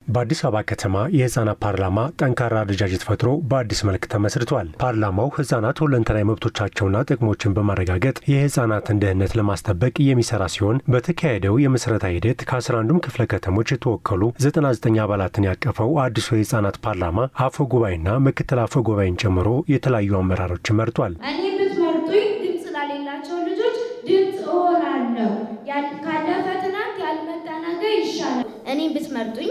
በአዲስ አበባ ከተማ የህፃናት ፓርላማ ጠንካራ አደረጃጀት ፈጥሮ በአዲስ መልክ ተመስርቷል። ፓርላማው ህፃናት ሁለንተናዊ መብቶቻቸውና ጥቅሞችን በማረጋገጥ የህፃናትን ደህንነት ለማስጠበቅ የሚሰራ ሲሆን በተካሄደው የምስረታ ሂደት ከ11ዱም ክፍለ ከተሞች የተወከሉ 99 አባላትን ያቀፈው አዲሱ የህፃናት ፓርላማ አፈ ጉባኤና ምክትል አፈ ጉባኤን ጨምሮ የተለያዩ አመራሮችን መርጧል። እኔ ብትመርጡኝ ድምጽ ላሌላቸው ልጆች ድምጽ እሆናለሁ። ካለፈ ትናንት ያልመጣ ነገር ይሻላል። እኔ ብትመርጡኝ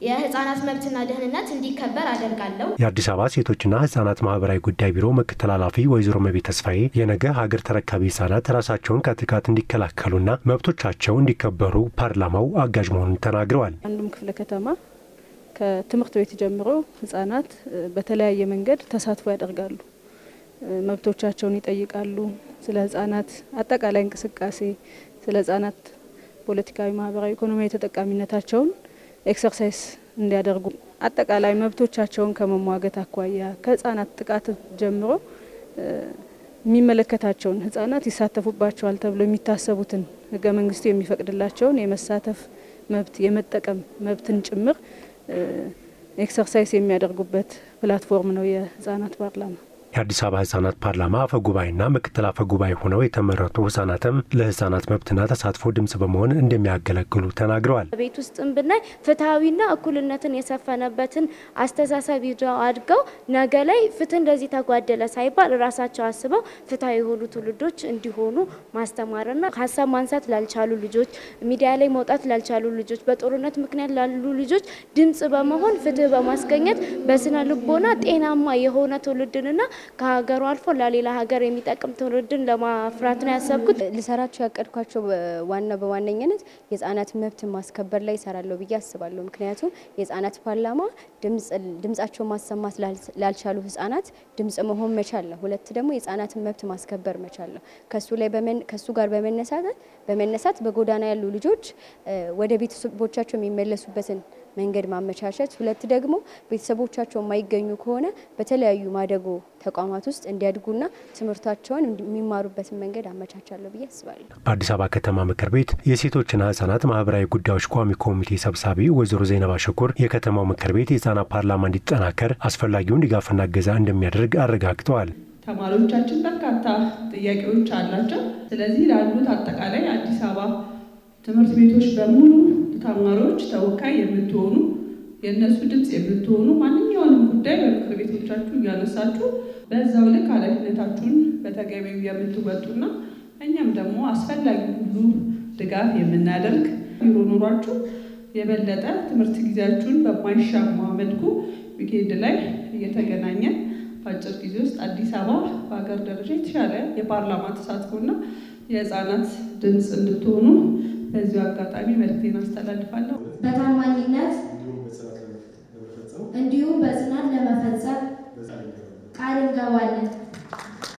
የህፃናት መብትና ደህንነት እንዲከበር አደርጋለሁ። የአዲስ አበባ ሴቶችና ህፃናት ማህበራዊ ጉዳይ ቢሮ ምክትል ኃላፊ ወይዘሮ መቤት ተስፋዬ የነገ ሀገር ተረካቢ ህፃናት ራሳቸውን ከጥቃት እንዲከላከሉና መብቶቻቸው እንዲከበሩ ፓርላማው አጋዥ መሆኑን ተናግረዋል። አንዱም ክፍለ ከተማ ከትምህርት ቤት ጀምሮ ህፃናት በተለያየ መንገድ ተሳትፎ ያደርጋሉ። መብቶቻቸውን ይጠይቃሉ። ስለ ህፃናት አጠቃላይ እንቅስቃሴ፣ ስለ ህፃናት ፖለቲካዊ፣ ማህበራዊ፣ ኢኮኖሚያዊ ተጠቃሚነታቸውን ኤክሰርሳይዝ እንዲያደርጉ አጠቃላይ መብቶቻቸውን ከመሟገት አኳያ ከህፃናት ጥቃት ጀምሮ የሚመለከታቸውን ህፃናት ይሳተፉባቸዋል ተብሎ የሚታሰቡትን ህገ መንግስቱ የሚፈቅድላቸውን የመሳተፍ መብት የመጠቀም መብትን ጭምር ኤክሰርሳይዝ የሚያደርጉበት ፕላትፎርም ነው የህፃናት ፓርላማ። የአዲስ አበባ ህፃናት ፓርላማ አፈ ጉባኤና ምክትል አፈ ጉባኤ ሆነው የተመረጡ ህፃናትም ለህፃናት መብትና ተሳትፎ ድምጽ በመሆን እንደሚያገለግሉ ተናግረዋል። ቤት ውስጥም ብናይ ፍትሃዊና እኩልነትን የሰፈነበትን አስተሳሰብ ይዘው አድገው ነገ ላይ ፍትህ እንደዚህ ተጓደለ ሳይባል ራሳቸው አስበው ፍትሃዊ የሆኑ ትውልዶች እንዲሆኑ ማስተማርና ሀሳብ ማንሳት ላልቻሉ ልጆች፣ ሚዲያ ላይ መውጣት ላልቻሉ ልጆች፣ በጦርነት ምክንያት ላሉ ልጆች ድምጽ በመሆን ፍትህ በማስገኘት በስነ ልቦና ጤናማ የሆነ ትውልድንና ከሀገሩ አልፎ ለሌላ ሀገር የሚጠቅም ትውልድን ለማፍራት ነው ያሰብኩት። ልሰራቸው ያቀድኳቸው በዋነኝነት የህፃናት መብት ማስከበር ላይ ይሰራለሁ ብዬ አስባለሁ። ምክንያቱም የህፃናት ፓርላማ ድምጻቸው ማሰማት ላልቻሉ ህፃናት ድምጽ መሆን መቻል ነው። ሁለት ደግሞ የህፃናት መብት ማስከበር መቻል ነው። ከሱ ጋር በመነሳት በጎዳና ያሉ ልጆች ወደ ቤተሰቦቻቸው የሚመለሱበትን መንገድ ማመቻቸት፣ ሁለት ደግሞ ቤተሰቦቻቸው የማይገኙ ከሆነ በተለያዩ ማደጎ ተቋማት ውስጥ እንዲያድጉና ትምህርታቸውን የሚማሩበትን መንገድ አመቻቻለሁ ብዬ አስባለሁ። በአዲስ አበባ ከተማ ምክር ቤት የሴቶችና ህፃናት ማህበራዊ ጉዳዮች ቋሚ ኮሚቴ ሰብሳቢ ወይዘሮ ዘይነባ ሸኩር የከተማው ምክር ቤት የህፃናት ፓርላማ እንዲጠናከር አስፈላጊውን ድጋፍና እገዛ እንደሚያደርግ አረጋግጠዋል። ተማሪዎቻችን በርካታ ጥያቄዎች አላቸው። ስለዚህ ላሉት አጠቃላይ አዲስ አበባ ትምህርት ቤቶች በሙሉ ተማሪዎች ተወካይ የምትሆኑ የነሱ ድምጽ የምትሆኑ ማንኛውንም ጉዳይ በምክር ቤቶቻችሁ እያነሳችሁ በዛው ልክ ኃላፊነታችሁን በተገቢው የምትወጡና እኛም ደግሞ አስፈላጊ ሁሉ ድጋፍ የምናደርግ ቢሮ ኖሯችሁ የበለጠ ትምህርት ጊዜያችሁን በማይሻማ መልኩ ዊኬንድ ላይ እየተገናኘን በአጭር ጊዜ ውስጥ አዲስ አበባ በሀገር ደረጃ የተሻለ የፓርላማ ተሳትፎና የህፃናት ድምጽ እንድትሆኑ በዚሁ አጋጣሚ መልእክቴን አስተላልፋለሁ። በታማኝነት